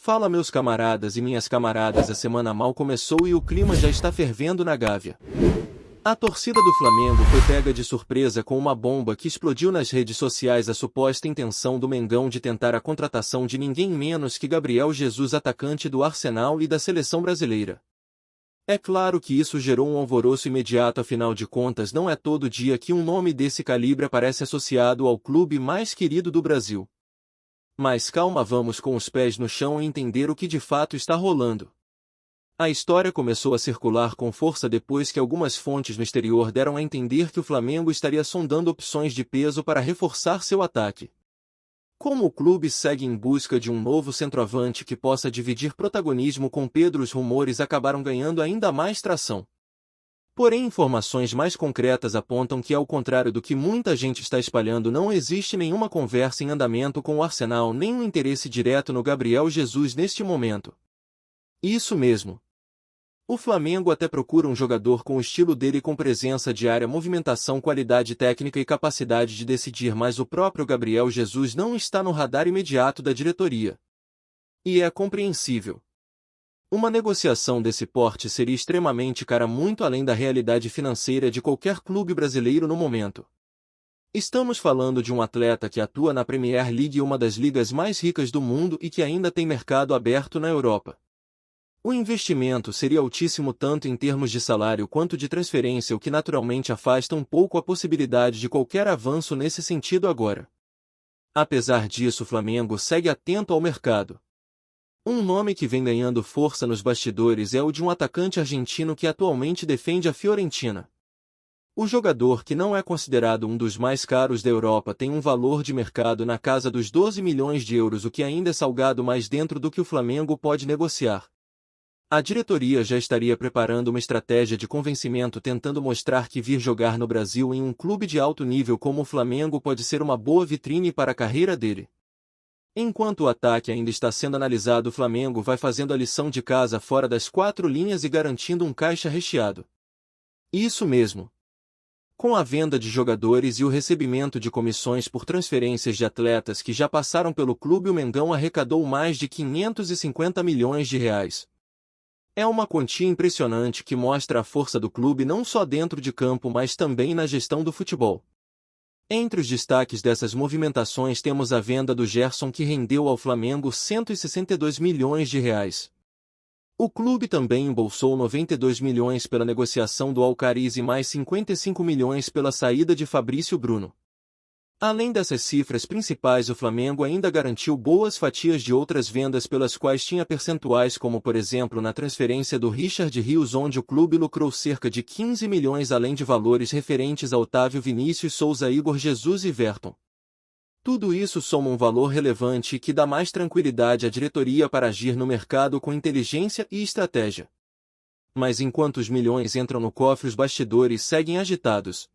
Fala meus camaradas e minhas camaradas, a semana mal começou e o clima já está fervendo na Gávea. A torcida do Flamengo foi pega de surpresa com uma bomba que explodiu nas redes sociais, a suposta intenção do Mengão de tentar a contratação de ninguém menos que Gabriel Jesus, atacante do Arsenal e da seleção brasileira. É claro que isso gerou um alvoroço imediato, afinal de contas não é todo dia que um nome desse calibre aparece associado ao clube mais querido do Brasil. Mas calma, vamos com os pés no chão e entender o que de fato está rolando. A história começou a circular com força depois que algumas fontes no exterior deram a entender que o Flamengo estaria sondando opções de peso para reforçar seu ataque. Como o clube segue em busca de um novo centroavante que possa dividir protagonismo com Pedro, os rumores acabaram ganhando ainda mais tração. Porém, informações mais concretas apontam que, ao contrário do que muita gente está espalhando, não existe nenhuma conversa em andamento com o Arsenal nem um interesse direto no Gabriel Jesus neste momento. Isso mesmo. O Flamengo até procura um jogador com o estilo dele, com presença de área, movimentação, qualidade técnica e capacidade de decidir, mas o próprio Gabriel Jesus não está no radar imediato da diretoria. E é compreensível. Uma negociação desse porte seria extremamente cara, muito além da realidade financeira de qualquer clube brasileiro no momento. Estamos falando de um atleta que atua na Premier League, uma das ligas mais ricas do mundo, e que ainda tem mercado aberto na Europa. O investimento seria altíssimo tanto em termos de salário quanto de transferência, o que naturalmente afasta um pouco a possibilidade de qualquer avanço nesse sentido agora. Apesar disso, o Flamengo segue atento ao mercado. Um nome que vem ganhando força nos bastidores é o de um atacante argentino que atualmente defende a Fiorentina. O jogador, que não é considerado um dos mais caros da Europa, tem um valor de mercado na casa dos 12 milhões de euros, o que ainda é salgado, mais dentro do que o Flamengo pode negociar. A diretoria já estaria preparando uma estratégia de convencimento, tentando mostrar que vir jogar no Brasil em um clube de alto nível como o Flamengo pode ser uma boa vitrine para a carreira dele. Enquanto o ataque ainda está sendo analisado, o Flamengo vai fazendo a lição de casa fora das quatro linhas e garantindo um caixa recheado. Isso mesmo. Com a venda de jogadores e o recebimento de comissões por transferências de atletas que já passaram pelo clube, o Mengão arrecadou mais de 550 milhões de reais. É uma quantia impressionante que mostra a força do clube não só dentro de campo, mas também na gestão do futebol. Entre os destaques dessas movimentações temos a venda do Gerson, que rendeu ao Flamengo 162 milhões de reais. O clube também embolsou 92 milhões pela negociação do Alcaraz e mais 55 milhões pela saída de Fabrício Bruno. Além dessas cifras principais, o Flamengo ainda garantiu boas fatias de outras vendas pelas quais tinha percentuais, como por exemplo na transferência do Richard Rios, onde o clube lucrou cerca de 15 milhões, além de valores referentes a Otávio, Vinícius Souza, Igor Jesus e Verton. Tudo isso soma um valor relevante que dá mais tranquilidade à diretoria para agir no mercado com inteligência e estratégia. Mas enquanto os milhões entram no cofre, os bastidores seguem agitados.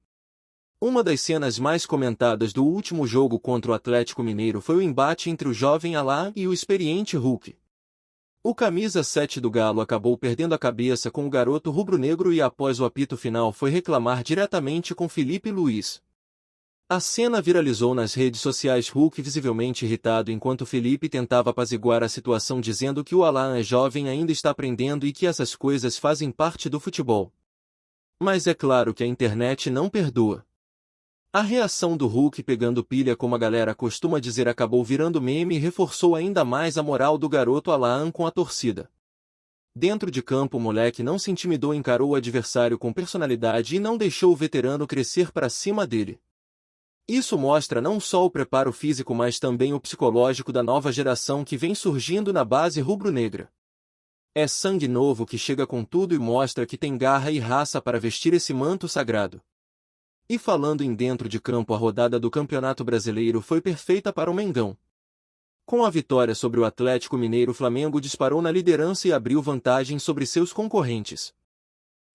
Uma das cenas mais comentadas do último jogo contra o Atlético Mineiro foi o embate entre o jovem Alá e o experiente Hulk. O camisa 7 do Galo acabou perdendo a cabeça com o garoto rubro-negro e, após o apito final, foi reclamar diretamente com Felipe Luiz. A cena viralizou nas redes sociais, Hulk visivelmente irritado enquanto Felipe tentava apaziguar a situação, dizendo que o Alá é jovem, ainda está aprendendo e que essas coisas fazem parte do futebol. Mas é claro que a internet não perdoa. A reação do Hulk pegando pilha, como a galera costuma dizer, acabou virando meme e reforçou ainda mais a moral do garoto Alain com a torcida. Dentro de campo, o moleque não se intimidou, encarou o adversário com personalidade e não deixou o veterano crescer para cima dele. Isso mostra não só o preparo físico, mas também o psicológico da nova geração que vem surgindo na base rubro-negra. É sangue novo que chega com tudo e mostra que tem garra e raça para vestir esse manto sagrado. E falando em dentro de campo, a rodada do Campeonato Brasileiro foi perfeita para o Mengão. Com a vitória sobre o Atlético Mineiro, o Flamengo disparou na liderança e abriu vantagem sobre seus concorrentes.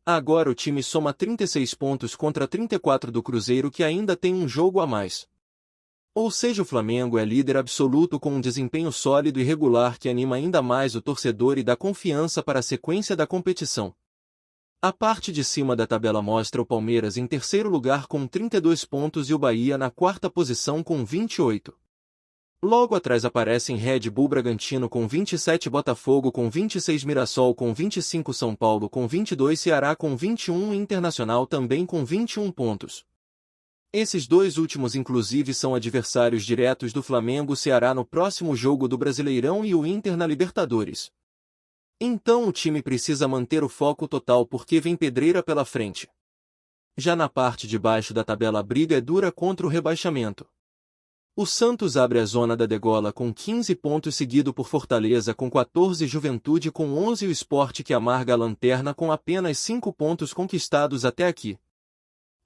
Agora o time soma 36 pontos contra 34 do Cruzeiro, que ainda tem um jogo a mais. Ou seja, o Flamengo é líder absoluto com um desempenho sólido e regular que anima ainda mais o torcedor e dá confiança para a sequência da competição. A parte de cima da tabela mostra o Palmeiras em terceiro lugar com 32 pontos e o Bahia na quarta posição com 28. Logo atrás aparecem Red Bull Bragantino com 27, Botafogo com 26, Mirassol com 25, São Paulo com 22, Ceará com 21 e Internacional também com 21 pontos. Esses dois últimos inclusive são adversários diretos do Flamengo-Ceará no próximo jogo do Brasileirão e o Inter na Libertadores. Então o time precisa manter o foco total porque vem pedreira pela frente. Já na parte de baixo da tabela a briga é dura contra o rebaixamento. O Santos abre a zona da degola com 15 pontos seguido por Fortaleza com 14, Juventude com 11 e o Sport que amarga a lanterna com apenas 5 pontos conquistados até aqui.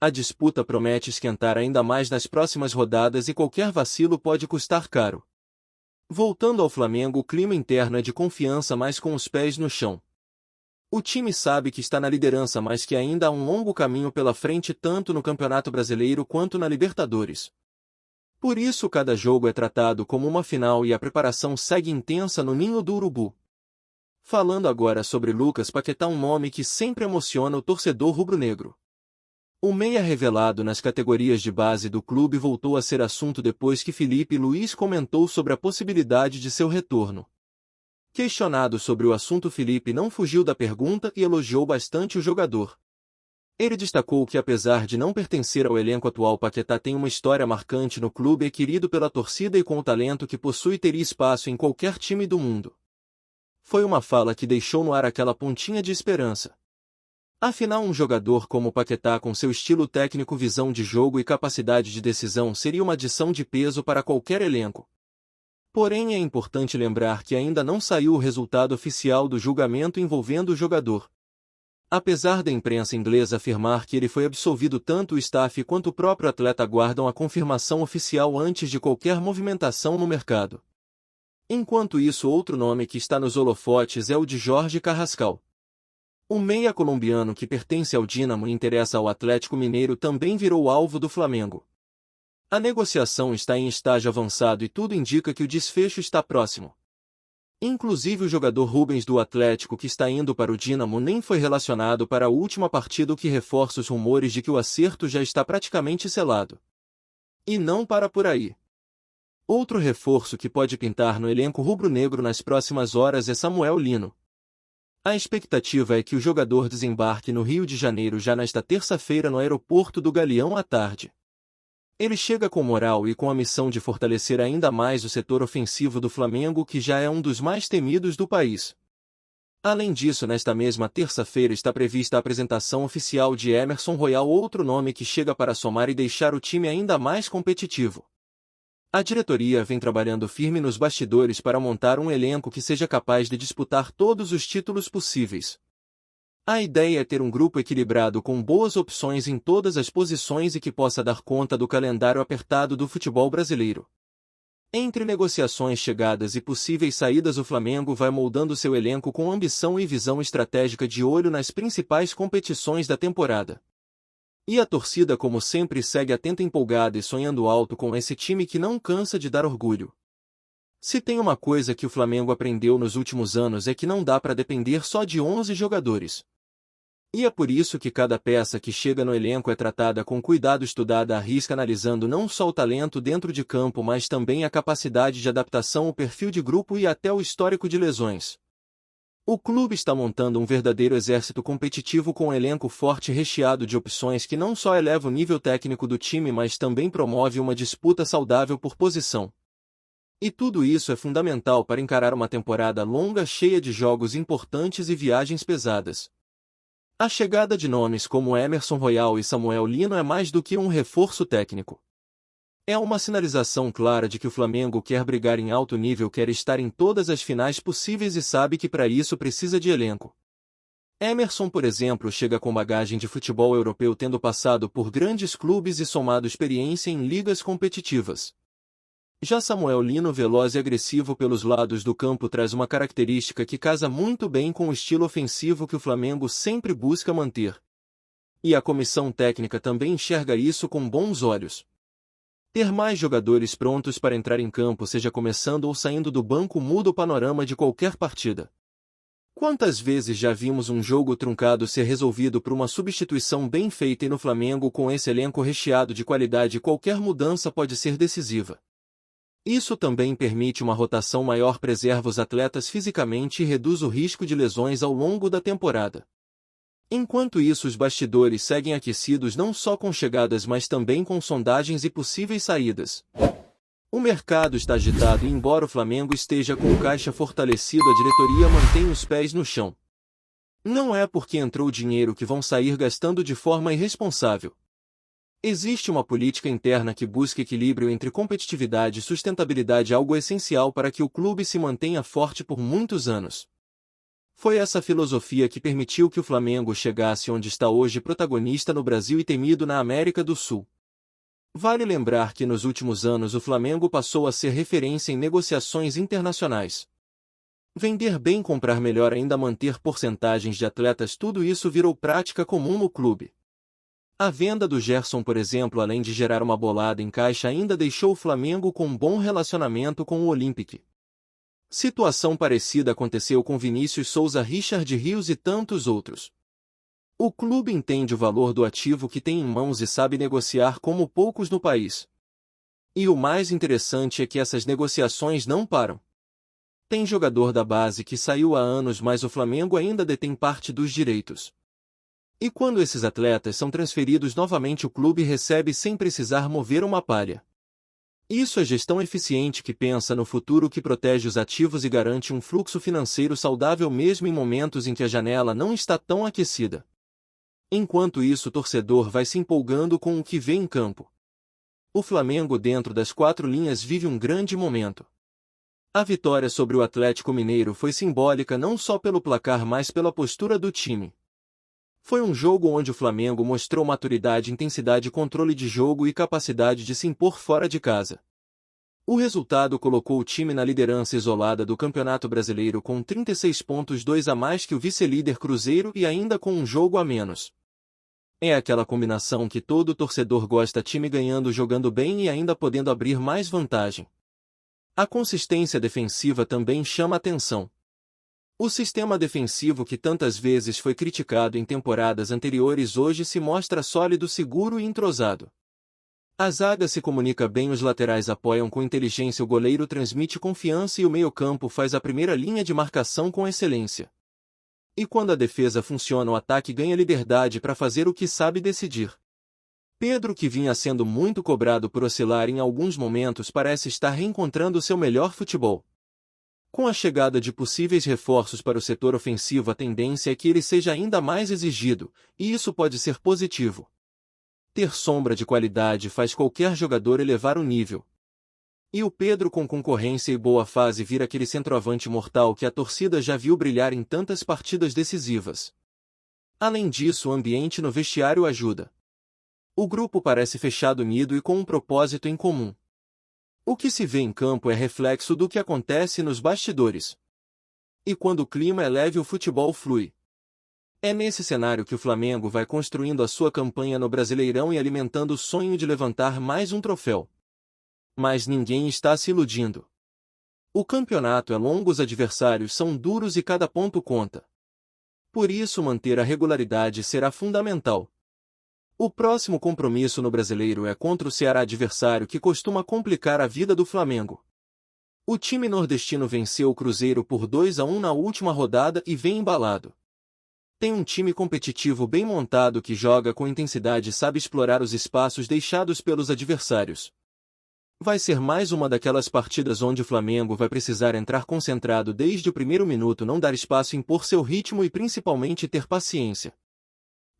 A disputa promete esquentar ainda mais nas próximas rodadas e qualquer vacilo pode custar caro. Voltando ao Flamengo, o clima interno é de confiança, mas com os pés no chão. O time sabe que está na liderança, mas que ainda há um longo caminho pela frente tanto no Campeonato Brasileiro quanto na Libertadores. Por isso cada jogo é tratado como uma final e a preparação segue intensa no ninho do Urubu. Falando agora sobre Lucas Paquetá, um nome que sempre emociona o torcedor rubro-negro. O meia revelado nas categorias de base do clube voltou a ser assunto depois que Felipe Luiz comentou sobre a possibilidade de seu retorno. Questionado sobre o assunto, Felipe não fugiu da pergunta e elogiou bastante o jogador. Ele destacou que apesar de não pertencer ao elenco atual, Paquetá tem uma história marcante no clube, é querido pela torcida e com o talento que possui teria espaço em qualquer time do mundo. Foi uma fala que deixou no ar aquela pontinha de esperança. Afinal, um jogador como Paquetá com seu estilo técnico, visão de jogo e capacidade de decisão seria uma adição de peso para qualquer elenco. Porém, é importante lembrar que ainda não saiu o resultado oficial do julgamento envolvendo o jogador. Apesar da imprensa inglesa afirmar que ele foi absolvido, tanto o staff quanto o próprio atleta aguardam a confirmação oficial antes de qualquer movimentação no mercado. Enquanto isso, outro nome que está nos holofotes é o de Jorge Carrascal. O meia colombiano que pertence ao Dínamo e interessa ao Atlético Mineiro também virou alvo do Flamengo. A negociação está em estágio avançado e tudo indica que o desfecho está próximo. Inclusive o jogador Rubens do Atlético, que está indo para o Dínamo, nem foi relacionado para a última partida, o que reforça os rumores de que o acerto já está praticamente selado. E não para por aí. Outro reforço que pode pintar no elenco rubro-negro nas próximas horas é Samuel Lino. A expectativa é que o jogador desembarque no Rio de Janeiro já nesta terça-feira no aeroporto do Galeão à tarde. Ele chega com moral e com a missão de fortalecer ainda mais o setor ofensivo do Flamengo, que já é um dos mais temidos do país. Além disso, nesta mesma terça-feira está prevista a apresentação oficial de Emerson Royal, outro nome que chega para somar e deixar o time ainda mais competitivo. A diretoria vem trabalhando firme nos bastidores para montar um elenco que seja capaz de disputar todos os títulos possíveis. A ideia é ter um grupo equilibrado com boas opções em todas as posições e que possa dar conta do calendário apertado do futebol brasileiro. Entre negociações, chegadas e possíveis saídas, o Flamengo vai moldando seu elenco com ambição e visão estratégica, de olho nas principais competições da temporada. E a torcida, como sempre, segue atenta, empolgada e sonhando alto com esse time que não cansa de dar orgulho. Se tem uma coisa que o Flamengo aprendeu nos últimos anos é que não dá para depender só de 11 jogadores. E é por isso que cada peça que chega no elenco é tratada com cuidado, estudada à risca, analisando não só o talento dentro de campo, mas também a capacidade de adaptação, o perfil de grupo e até o histórico de lesões. O clube está montando um verdadeiro exército competitivo com um elenco forte recheado de opções que não só eleva o nível técnico do time, mas também promove uma disputa saudável por posição. E tudo isso é fundamental para encarar uma temporada longa cheia de jogos importantes e viagens pesadas. A chegada de nomes como Emerson Royal e Samuel Lino é mais do que um reforço técnico. É uma sinalização clara de que o Flamengo quer brigar em alto nível, quer estar em todas as finais possíveis e sabe que para isso precisa de elenco. Emerson, por exemplo, chega com bagagem de futebol europeu, tendo passado por grandes clubes e somado experiência em ligas competitivas. Já Samuel Lino, veloz e agressivo pelos lados do campo, traz uma característica que casa muito bem com o estilo ofensivo que o Flamengo sempre busca manter. E a comissão técnica também enxerga isso com bons olhos. Ter mais jogadores prontos para entrar em campo, seja começando ou saindo do banco, muda o panorama de qualquer partida. Quantas vezes já vimos um jogo truncado ser resolvido por uma substituição bem feita, e no Flamengo, com esse elenco recheado de qualidade, qualquer mudança pode ser decisiva. Isso também permite uma rotação maior, preserva os atletas fisicamente e reduz o risco de lesões ao longo da temporada. Enquanto isso, os bastidores seguem aquecidos não só com chegadas mas também com sondagens e possíveis saídas. O mercado está agitado e, embora o Flamengo esteja com o caixa fortalecido, a diretoria mantém os pés no chão. Não é porque entrou dinheiro que vão sair gastando de forma irresponsável. Existe uma política interna que busca equilíbrio entre competitividade e sustentabilidade, algo essencial para que o clube se mantenha forte por muitos anos. Foi essa filosofia que permitiu que o Flamengo chegasse onde está hoje, protagonista no Brasil e temido na América do Sul. Vale lembrar que nos últimos anos o Flamengo passou a ser referência em negociações internacionais. Vender bem, comprar melhor, ainda manter porcentagens de atletas, tudo isso virou prática comum no clube. A venda do Gerson, por exemplo, além de gerar uma bolada em caixa, ainda deixou o Flamengo com um bom relacionamento com o Olympique. Situação parecida aconteceu com Vinícius Souza, Richard Rios e tantos outros. O clube entende o valor do ativo que tem em mãos e sabe negociar como poucos no país. E o mais interessante é que essas negociações não param. Tem jogador da base que saiu há anos, mas o Flamengo ainda detém parte dos direitos. E quando esses atletas são transferidos novamente, o clube recebe sem precisar mover uma palha. Isso é gestão eficiente que pensa no futuro, que protege os ativos e garante um fluxo financeiro saudável mesmo em momentos em que a janela não está tão aquecida. Enquanto isso, o torcedor vai se empolgando com o que vê em campo. O Flamengo, dentro das quatro linhas, vive um grande momento. A vitória sobre o Atlético Mineiro foi simbólica não só pelo placar mas pela postura do time. Foi um jogo onde o Flamengo mostrou maturidade, intensidade, controle de jogo e capacidade de se impor fora de casa. O resultado colocou o time na liderança isolada do Campeonato Brasileiro com 36 pontos, 2 a mais que o vice-líder Cruzeiro e ainda com um jogo a menos. É aquela combinação que todo torcedor gosta: time ganhando, jogando bem e ainda podendo abrir mais vantagem. A consistência defensiva também chama atenção. O sistema defensivo, que tantas vezes foi criticado em temporadas anteriores, hoje se mostra sólido, seguro e entrosado. A zaga se comunica bem, os laterais apoiam com inteligência, o goleiro transmite confiança e o meio-campo faz a primeira linha de marcação com excelência. E quando a defesa funciona, o ataque ganha liberdade para fazer o que sabe decidir. Pedro, que vinha sendo muito cobrado por oscilar em alguns momentos, parece estar reencontrando seu melhor futebol. Com a chegada de possíveis reforços para o setor ofensivo, a tendência é que ele seja ainda mais exigido, e isso pode ser positivo. Ter sombra de qualidade faz qualquer jogador elevar o nível. E o Pedro, com concorrência e boa fase, vira aquele centroavante mortal que a torcida já viu brilhar em tantas partidas decisivas. Além disso, o ambiente no vestiário ajuda. O grupo parece fechado, unido e com um propósito em comum. O que se vê em campo é reflexo do que acontece nos bastidores. E quando o clima é leve, o futebol flui. É nesse cenário que o Flamengo vai construindo a sua campanha no Brasileirão e alimentando o sonho de levantar mais um troféu. Mas ninguém está se iludindo. O campeonato é longo, os adversários são duros e cada ponto conta. Por isso, manter a regularidade será fundamental. O próximo compromisso no Brasileiro é contra o Ceará, adversário que costuma complicar a vida do Flamengo. O time nordestino venceu o Cruzeiro por 2 a 1 na última rodada e vem embalado. Tem um time competitivo bem montado que joga com intensidade e sabe explorar os espaços deixados pelos adversários. Vai ser mais uma daquelas partidas onde o Flamengo vai precisar entrar concentrado desde o primeiro minuto, não dar espaço, impor seu ritmo e principalmente ter paciência.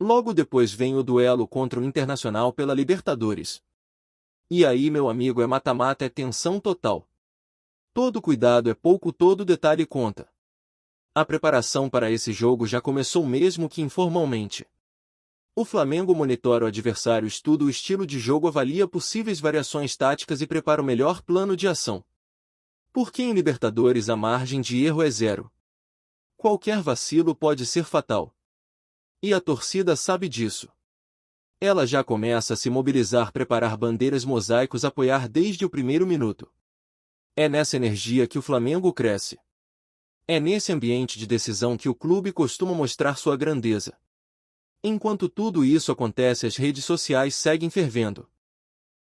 Logo depois vem o duelo contra o Internacional pela Libertadores. E aí, meu amigo, é mata-mata, é tensão total. Todo cuidado é pouco, todo detalhe conta. A preparação para esse jogo já começou, mesmo que informalmente. O Flamengo monitora o adversário, estuda o estilo de jogo, avalia possíveis variações táticas e prepara o melhor plano de ação. Porque em Libertadores a margem de erro é zero. Qualquer vacilo pode ser fatal. E a torcida sabe disso. Ela já começa a se mobilizar, preparar bandeiras, mosaicos, apoiar desde o primeiro minuto. É nessa energia que o Flamengo cresce. É nesse ambiente de decisão que o clube costuma mostrar sua grandeza. Enquanto tudo isso acontece, as redes sociais seguem fervendo.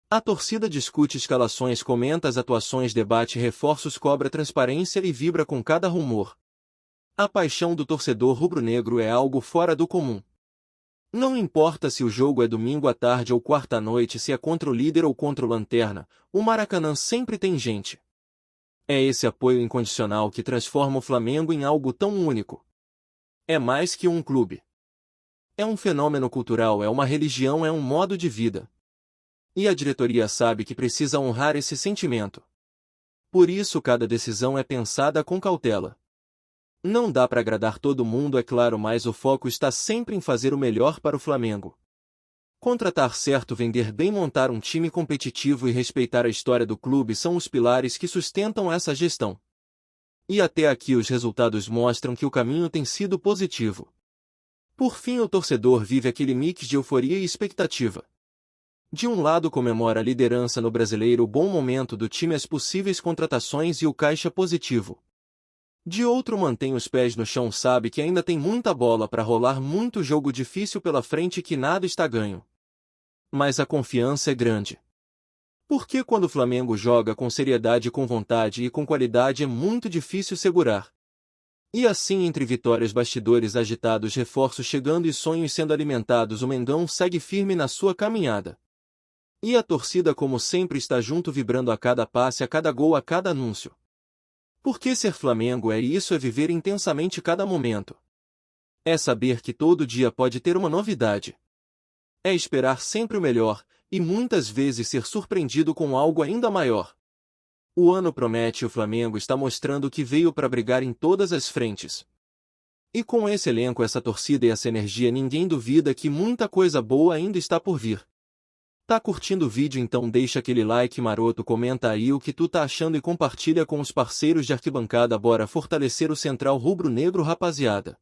A torcida discute escalações, comenta as atuações, debate reforços, cobra transparência e vibra com cada rumor. A paixão do torcedor rubro-negro é algo fora do comum. Não importa se o jogo é domingo à tarde ou quarta à noite, se é contra o líder ou contra o lanterna, o Maracanã sempre tem gente. É esse apoio incondicional que transforma o Flamengo em algo tão único. É mais que um clube. É um fenômeno cultural, é uma religião, é um modo de vida. E a diretoria sabe que precisa honrar esse sentimento. Por isso cada decisão é pensada com cautela. Não dá para agradar todo mundo, é claro, mas o foco está sempre em fazer o melhor para o Flamengo. Contratar certo, vender bem, montar um time competitivo e respeitar a história do clube são os pilares que sustentam essa gestão. E até aqui os resultados mostram que o caminho tem sido positivo. Por fim, o torcedor vive aquele mix de euforia e expectativa. De um lado, comemora a liderança no Brasileiro, o bom momento do time, as possíveis contratações e o caixa positivo. De outro, mantém os pés no chão, sabe que ainda tem muita bola para rolar, muito jogo difícil pela frente, que nada está ganho. Mas a confiança é grande. Porque quando o Flamengo joga com seriedade, com vontade e com qualidade, é muito difícil segurar. E assim, entre vitórias, bastidores agitados, reforços chegando e sonhos sendo alimentados, o Mengão segue firme na sua caminhada. E a torcida, como sempre, está junto, vibrando a cada passe, a cada gol, a cada anúncio. Porque ser Flamengo é isso, é viver intensamente cada momento. É saber que todo dia pode ter uma novidade. É esperar sempre o melhor, e muitas vezes ser surpreendido com algo ainda maior. O ano promete, o Flamengo está mostrando que veio para brigar em todas as frentes. E com esse elenco, essa torcida e essa energia, ninguém duvida que muita coisa boa ainda está por vir. Tá curtindo o vídeo? Então deixa aquele like maroto, comenta aí o que tu tá achando e compartilha com os parceiros de arquibancada. Bora fortalecer o Central Rubro-Negro, rapaziada.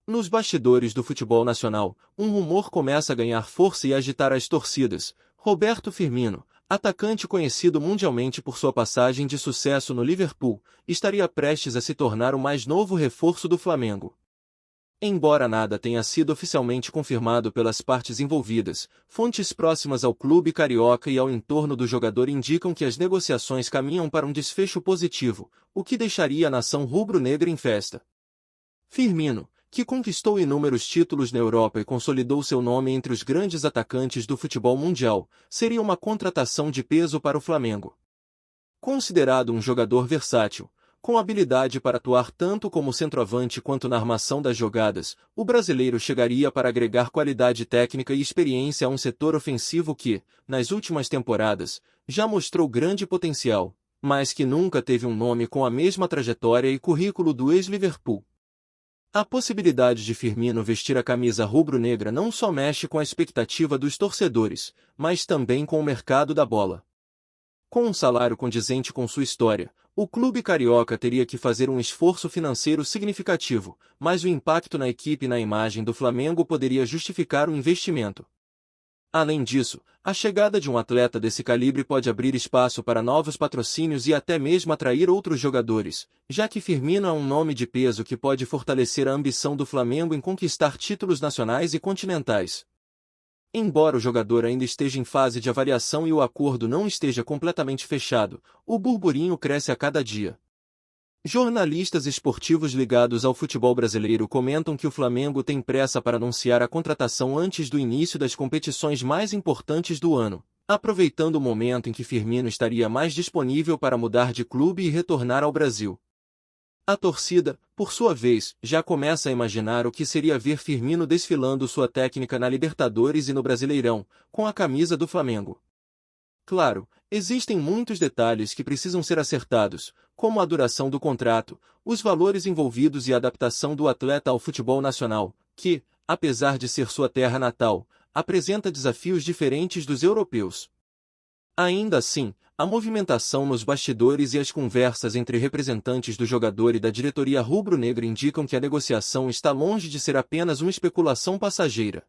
Nos bastidores do futebol nacional, um rumor começa a ganhar força e agitar as torcidas. Roberto Firmino, atacante conhecido mundialmente por sua passagem de sucesso no Liverpool, estaria prestes a se tornar o mais novo reforço do Flamengo. Embora nada tenha sido oficialmente confirmado pelas partes envolvidas, fontes próximas ao clube carioca e ao entorno do jogador indicam que as negociações caminham para um desfecho positivo, o que deixaria a nação rubro-negra em festa. Firmino, que conquistou inúmeros títulos na Europa e consolidou seu nome entre os grandes atacantes do futebol mundial, seria uma contratação de peso para o Flamengo. Considerado um jogador versátil, com habilidade para atuar tanto como centroavante quanto na armação das jogadas, o brasileiro chegaria para agregar qualidade técnica e experiência a um setor ofensivo que, nas últimas temporadas, já mostrou grande potencial, mas que nunca teve um nome com a mesma trajetória e currículo do ex-Liverpool. A possibilidade de Firmino vestir a camisa rubro-negra não só mexe com a expectativa dos torcedores, mas também com o mercado da bola. Com um salário condizente com sua história, o clube carioca teria que fazer um esforço financeiro significativo, mas o impacto na equipe e na imagem do Flamengo poderia justificar o investimento. Além disso, a chegada de um atleta desse calibre pode abrir espaço para novos patrocínios e até mesmo atrair outros jogadores, já que Firmino é um nome de peso que pode fortalecer a ambição do Flamengo em conquistar títulos nacionais e continentais. Embora o jogador ainda esteja em fase de avaliação e o acordo não esteja completamente fechado, o burburinho cresce a cada dia. Jornalistas esportivos ligados ao futebol brasileiro comentam que o Flamengo tem pressa para anunciar a contratação antes do início das competições mais importantes do ano, aproveitando o momento em que Firmino estaria mais disponível para mudar de clube e retornar ao Brasil. A torcida, por sua vez, já começa a imaginar o que seria ver Firmino desfilando sua técnica na Libertadores e no Brasileirão, com a camisa do Flamengo. Claro, existem muitos detalhes que precisam ser acertados, como a duração do contrato, os valores envolvidos e a adaptação do atleta ao futebol nacional, que, apesar de ser sua terra natal, apresenta desafios diferentes dos europeus. Ainda assim, a movimentação nos bastidores e as conversas entre representantes do jogador e da diretoria rubro-negra indicam que a negociação está longe de ser apenas uma especulação passageira.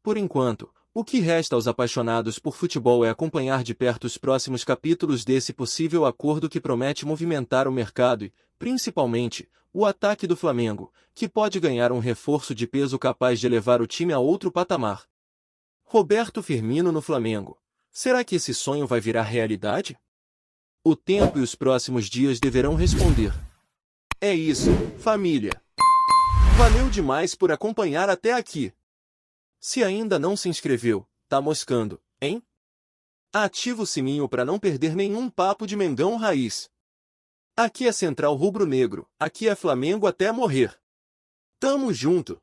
Por enquanto, o que resta aos apaixonados por futebol é acompanhar de perto os próximos capítulos desse possível acordo que promete movimentar o mercado e, principalmente, o ataque do Flamengo, que pode ganhar um reforço de peso capaz de elevar o time a outro patamar. Roberto Firmino no Flamengo. Será que esse sonho vai virar realidade? O tempo e os próximos dias deverão responder. É isso, família. Valeu demais por acompanhar até aqui. Se ainda não se inscreveu, tá moscando, hein? Ativa o sininho para não perder nenhum papo de Mengão Raiz. Aqui é Central Rubro Negro, aqui é Flamengo até morrer. Tamo junto!